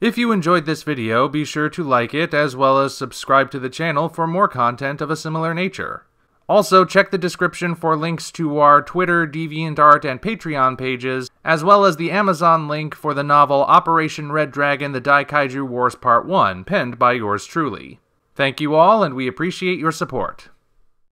If you enjoyed this video, be sure to like it, as well as subscribe to the channel for more content of a similar nature. Also, check the description for links to our Twitter, DeviantArt, and Patreon pages, as well as the Amazon link for the novel Operation Red Dragon: The Daikaiju Wars Part 1, penned by yours truly. Thank you all, and we appreciate your support.